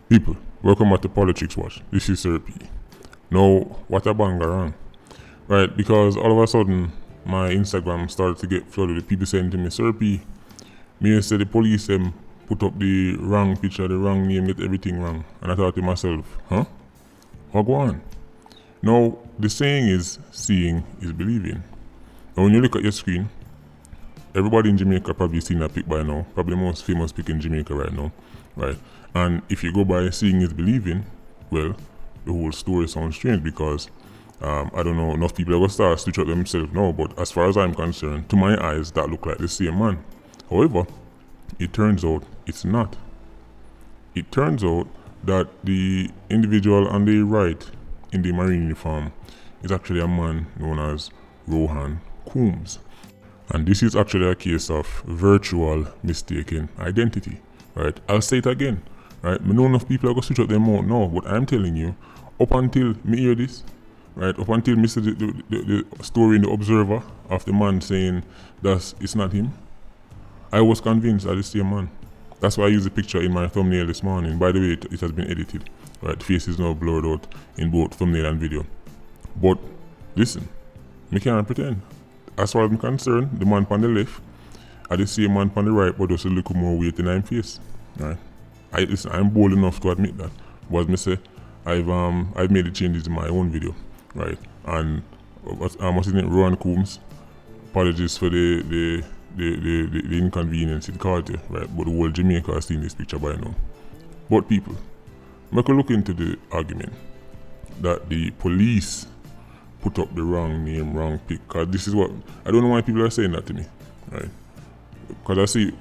People, welcome back to Politics Watch. This is Sir P. Now, what a banger, wrong? Right, because all of a sudden, my Instagram started to get flooded with people saying to me, Sir P, me say the police put up the wrong picture, the wrong name, get everything wrong. And I thought to myself, huh? What go on? Now, the saying is, seeing is believing. Now, when you look at your screen, everybody in Jamaica probably seen that pic by now. Probably the most famous pic in Jamaica right now, right? And if you go by seeing is believing, well, the whole story sounds strange because I don't know, enough people are going to start switch up themselves now, but as far as I'm concerned, to my eyes, that look like the same man. However, it turns out it's not. It turns out that the individual on the right in the marine uniform is actually a man known as Rohan Coombs. And this is actually a case of virtual mistaken identity, right? I'll say it again, right? I know enough people are going to switch up their mouth now, but I'm telling you, up until me hear this, right? Up until me see the story in the Observer of the man saying that it's not him, I was convinced that it's the same man. That's why I used the picture in my thumbnail this morning. By the way, it has been edited, right? The face is now blurred out in both thumbnail and video. But listen, me can't pretend. As far as I'm concerned, the man on the left are the same man on the right, but just a little more weight in his face, right? I'm bold enough to admit that. But as me say, I've made the changes in my own video, right? And what's his name? Rohan Coombs. Apologies for the inconvenience it caused you, right? But the whole Jamaica has seen this picture by now. But people, make a look into the argument that the police put up the wrong name, wrong pic. Cause this is what I don't know why people are saying that to me, right? Because I see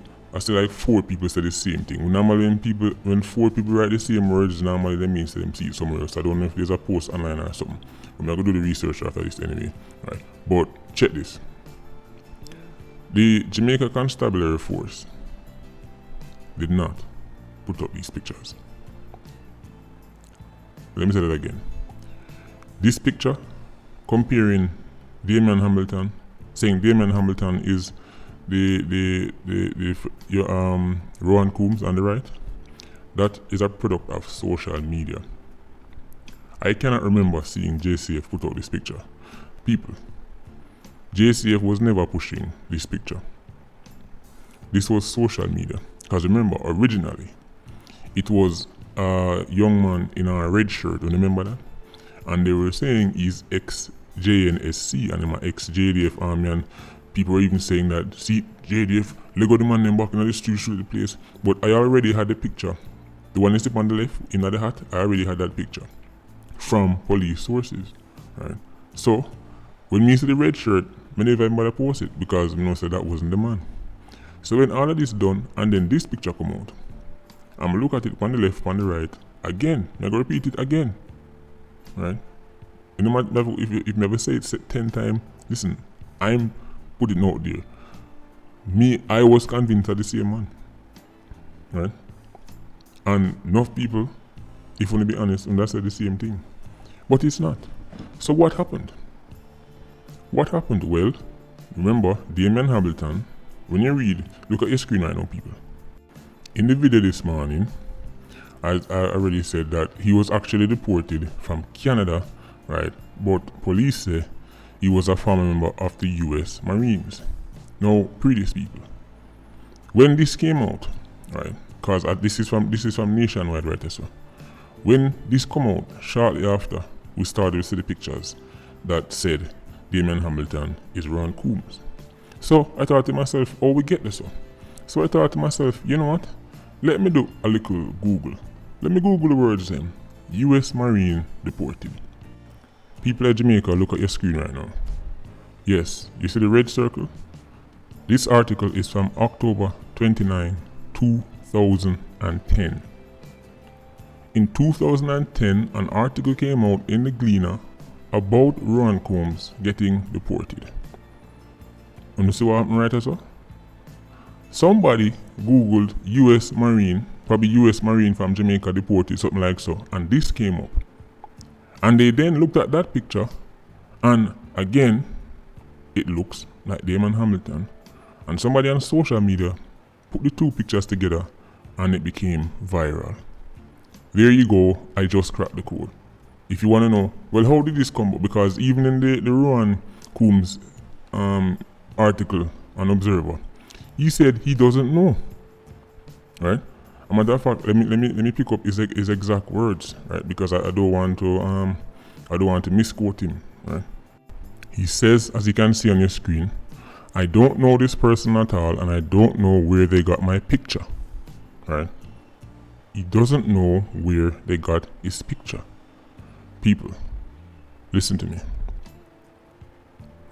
like 4 people say the same thing. Normally when 4 people write the same words, normally that means them see it somewhere else. I don't know if there's a post online or something. I'm gonna do the research after this anyway, right? But check this. The Jamaica Constabulary Force did not put up these pictures. Let me say that again. This picture comparing Damian Hamilton, saying Damian Hamilton is your Rohan Coombs on the right, that is a product of social media. I cannot remember seeing JCF put out this picture. People, JCF was never pushing this picture. This was social media. Because remember, originally, it was a young man in a red shirt, you remember that? And they were saying he's ex-JNSC and he's ex-JDF army, and people were even saying that, see, JDF, Lego the man them back in the street shoot the place. But I already had the picture. The one you see on the left, in the hat, I already had that picture from police sources, right? So, when me see the red shirt, I never even bother post it because I know said that wasn't the man. So when all of this done, and then this picture come out, I'm look at it on the left, on the right, again, I'm gonna repeat it again. Right? You know, if you never say it 10 times, listen, I'm putting it out there. I was convinced of the same man. Right? And enough people, if you want to be honest, and said the same thing. But it's not. So what happened? What happened? Well, remember, Damian Hamilton, when you read, look at your screen right now, people. In the video this morning, I already said that he was actually deported from Canada, right? But police say he was a former member of the US Marines. Now, previous people, when this came out, right? Because this is from Nationwide, right? So when this come out, shortly after, we started to see the pictures that said Damian Hamilton is Rohan Coombs. So I thought to myself, oh, we get this one. So I thought to myself, you know what? Let me do a little Google. Let me Google the words then. US Marine deported. People at Jamaica, look at your screen right now. Yes, you see the red circle? This article is from October 29, 2010. In 2010, an article came out in the Gleaner about Rohan Coombs getting deported. And you see what happened right as well? Somebody Googled US Marine, probably US Marine from Jamaica deported, something like so, and this came up. And they then looked at that picture, and again, it looks like Damian Hamilton. And somebody on social media put the 2 pictures together, and it became viral. there you go, I just cracked the code. If you want to know, well, how did this come up? Because even in the Rowan Coombs article on Observer, he said he doesn't know, right? As a matter of fact, let me pick up his exact words, right? Because I don't want to misquote him, right? He says, as you can see on your screen, I don't know this person at all, and I don't know where they got my picture, right? He doesn't know where they got his picture. People, listen to me.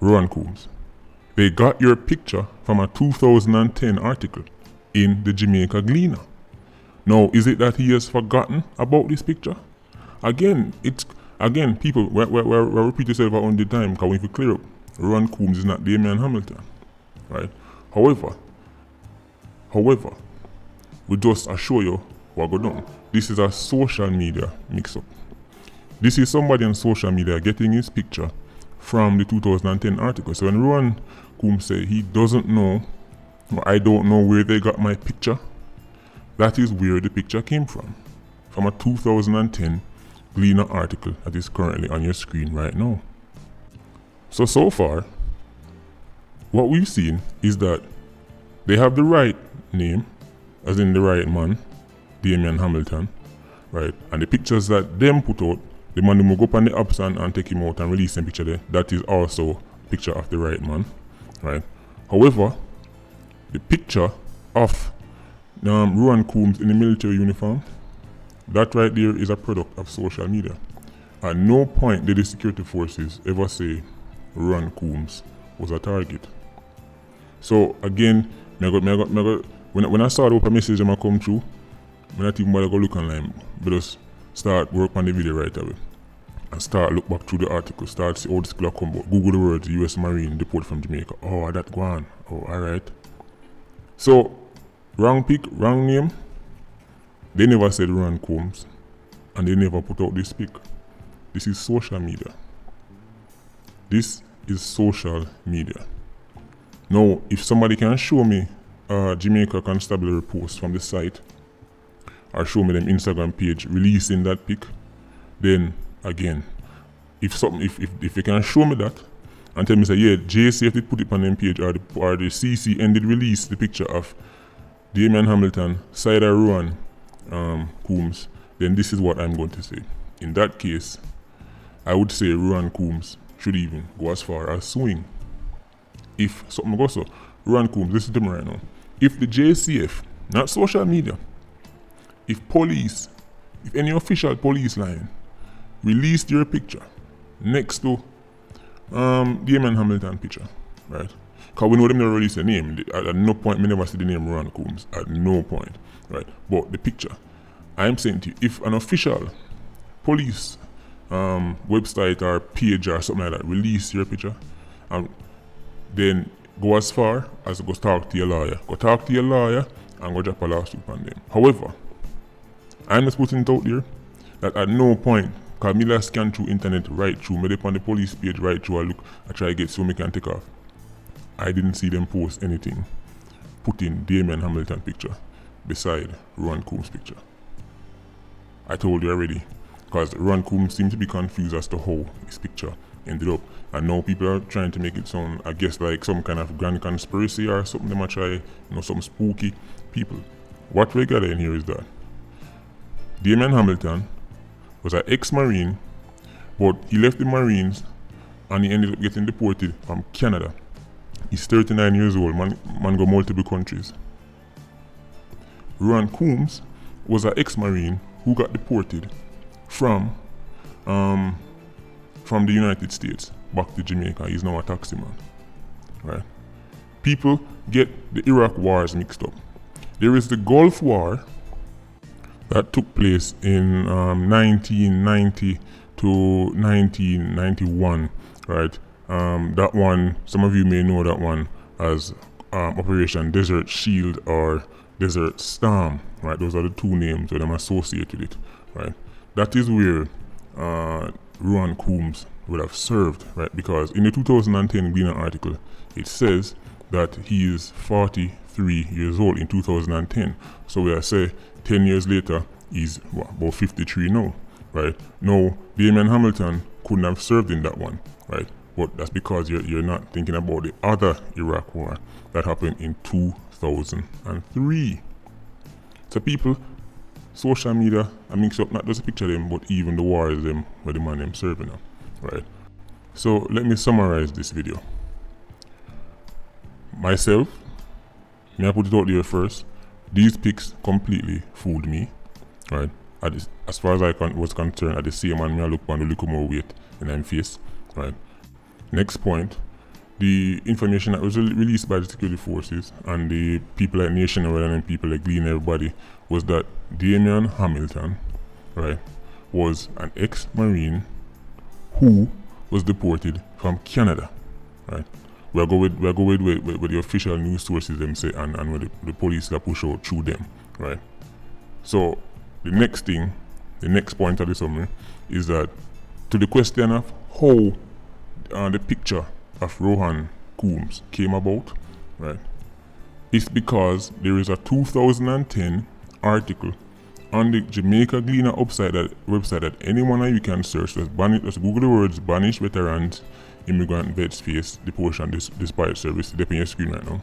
Rowan Coombs, they got your picture from a 2010 article in the Jamaica Gleaner. Now, is it that he has forgotten about this picture? Again, people, we repeat yourself on the time, because we need to clear up. Rowan Coombs is not Damian Hamilton, right? However, we just assure you what go down. This is a social media mix-up. This is somebody on social media getting his picture from the 2010 article. So when Rowan Coombs say he doesn't know, or I don't know where they got my picture, that is where the picture came from a 2010 Gleaner article that is currently on your screen right now. So far, what we've seen is that they have the right name, as in the right man, Damian Hamilton, right? And the pictures that them put out, the man will go up on the apps and take him out and release a picture there. That is also a picture of the right man, right? However, the picture of Rowan Coombs in the military uniform, that right there is a product of social media. At no point did the security forces ever say Rowan Coombs was a target. So again, when I saw the message that come through, I not even bother go look online, but just start work on the video right away. And start look back through the article, start see how this could come out. Google the words US Marine deport from Jamaica. Oh, that go on. Oh, alright. So, wrong pick, wrong name. They never said Rowan Coombs. And they never put out this pic. This is social media. This is social media. Now, if somebody can show me Jamaica Constabulary post from the site, or show me them Instagram page releasing that pic, then again, if you can show me that and tell me say yeah, JCF did put it on them page, or the CCN did release the picture of Damian Hamilton side of Rowan Coombs, then this is what I'm going to say. In that case, I would say Rowan Coombs should even go as far as suing. If something goes so, Rowan Coombs, listen to me right now. If the JCF, not social media, if police, if any official police line released your picture next to Damian Hamilton picture, right? Because we know them never release the name. At no point me never see the name Rowan Coombs. At no point, right? But the picture, I'm saying to you, if an official police website or page or something like that release your picture, then go as far as go talk to your lawyer. Go talk to your lawyer and go drop a lawsuit on them. However, I'm just putting it out there that at no point, because me last scan through internet right through, me on the police page right through, I try to get so me can take off. I didn't see them post anything putting Damian Hamilton picture beside Rowan Coombs picture. I told you already, because Rowan Coombs seemed to be confused as to how his picture ended up. And now people are trying to make it sound, I guess, like some kind of grand conspiracy or something. They might try, some spooky people. What we got in here is that Damian Hamilton was an ex-Marine, but he left the Marines and he ended up getting deported from Canada. He's 39 years old, man go multiple countries. Rowan Coombs was an ex-Marine who got deported from the United States back to Jamaica. He's now a taxi man, right? People get the Iraq wars mixed up. There is the Gulf War that took place in 1990 to 1991, right? That one, some of you may know that one as Operation Desert Shield or Desert Storm, right? Those are the two names that I'm associated with it, right? That is where Rowan Coombs would have served, right? Because in the 2010 Gleaner article, it says that he is 43 years old in 2010. So we are say 10 years later, He's about 53 now, right? Now, Damien Hamilton couldn't have served in that one, right? But that's because you're not thinking about the other Iraq war that happened in 2003. So people, social media, I mix up not just a picture of them, but even the wars them where the man them serving them, right? So let me summarize this video. Myself, may I put it out there first, these pics completely fooled me, right? As far as I was concerned, at the same man, I look on the little more weight in my face, right? Next point, the information that was released by the security forces and the people like Nationwide and people like Glean, everybody, was that Damien Hamilton, right, was an ex-Marine who was deported from Canada, right? We'll go with the official news sources them say and with the police that push out through them, right? So the next point of the summary is that to the question of how the picture of Rohan Coombs came about, right? It's because there is a 2010 article on the Jamaica Gleaner website that anyone of you can search. Just Google the words "banished veterans, immigrant vets face deportation despite service." They're on your screen right now,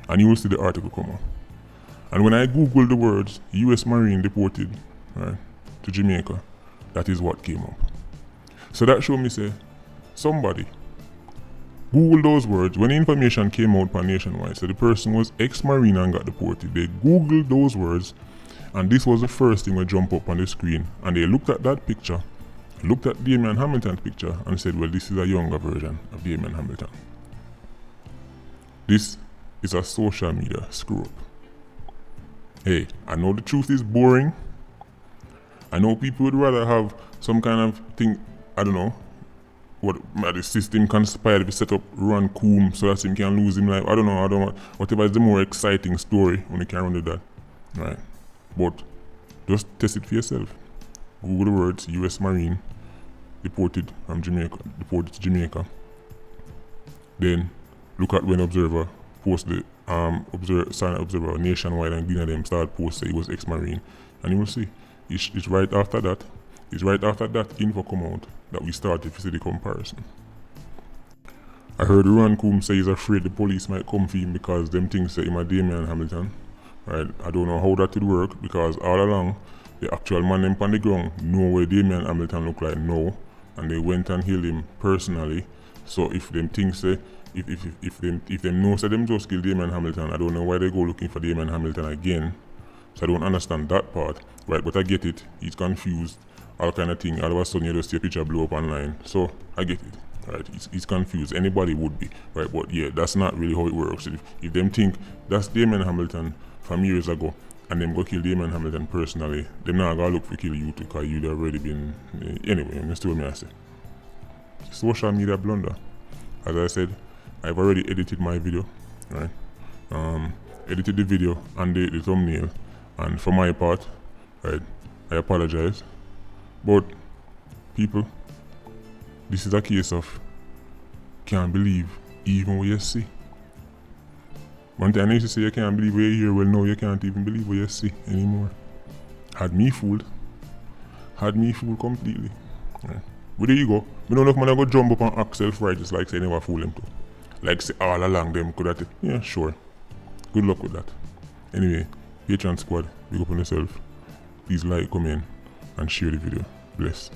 and you will see the article come out. And when I Google the words "U.S. Marine deported," right, to Jamaica, that is what came up. So that showed me say somebody Google those words when the information came out on Nationwide. So the person was ex-Marine and got deported. They Googled those words, and this was the first thing that jumped up on the screen. And they looked at that picture, looked at Damien Hamilton's picture, and said, well, this is a younger version of Damien Hamilton. This is a social media screw up. Hey, I know the truth is boring. I know people would rather have some kind of thing, I don't know, what the system conspired to set up Rohan Coombs so that him can lose him life. I don't know, whatever is the more exciting story when you can run with that. Right. But just test it for yourself. Google the words US Marine deported to Jamaica. Then look at when Observer post the Observer Nationwide and Gleaner them start post say he was ex-Marine, and you will see it's right after that. It's right after that info come out that we started to see the comparison. I heard Rohan Coombs say he's afraid the police might come for him because them things say him a Damien Hamilton. Right? I don't know how that would work because all along the actual man them on the ground know where Damien Hamilton look like now, and they went and healed him personally. So if them things say if them know say them just kill Damien Hamilton, I don't know why they go looking for Damien Hamilton again. So I don't understand that part. Right, but I get it. He's confused. All kind of thing. All of a sudden you just see a picture blow up online. So I get it. Right, he's confused. Anybody would be. Right, but yeah, that's not really how it works. If them think that's Damien Hamilton from years ago and them go kill Damien Hamilton personally, them not gonna look for kill you too because you'd already been anyway, you understand what I say. Social media blunder. As I said, I've already edited my video, right? Edited the video and the thumbnail, and for my part, right, I apologize. But people, this is a case of can't believe even what you see. One time I used to say you can't believe what you hear, well now you can't even believe what you see anymore. Had me fooled completely. Right. But there you go. I don't know if man go jump up and act self-righteous like say never fool them too. Like say all along them could have. Yeah, sure. Good luck with that. Anyway, Patreon squad, big up on yourself. Please like, comment, and share the video. Bless.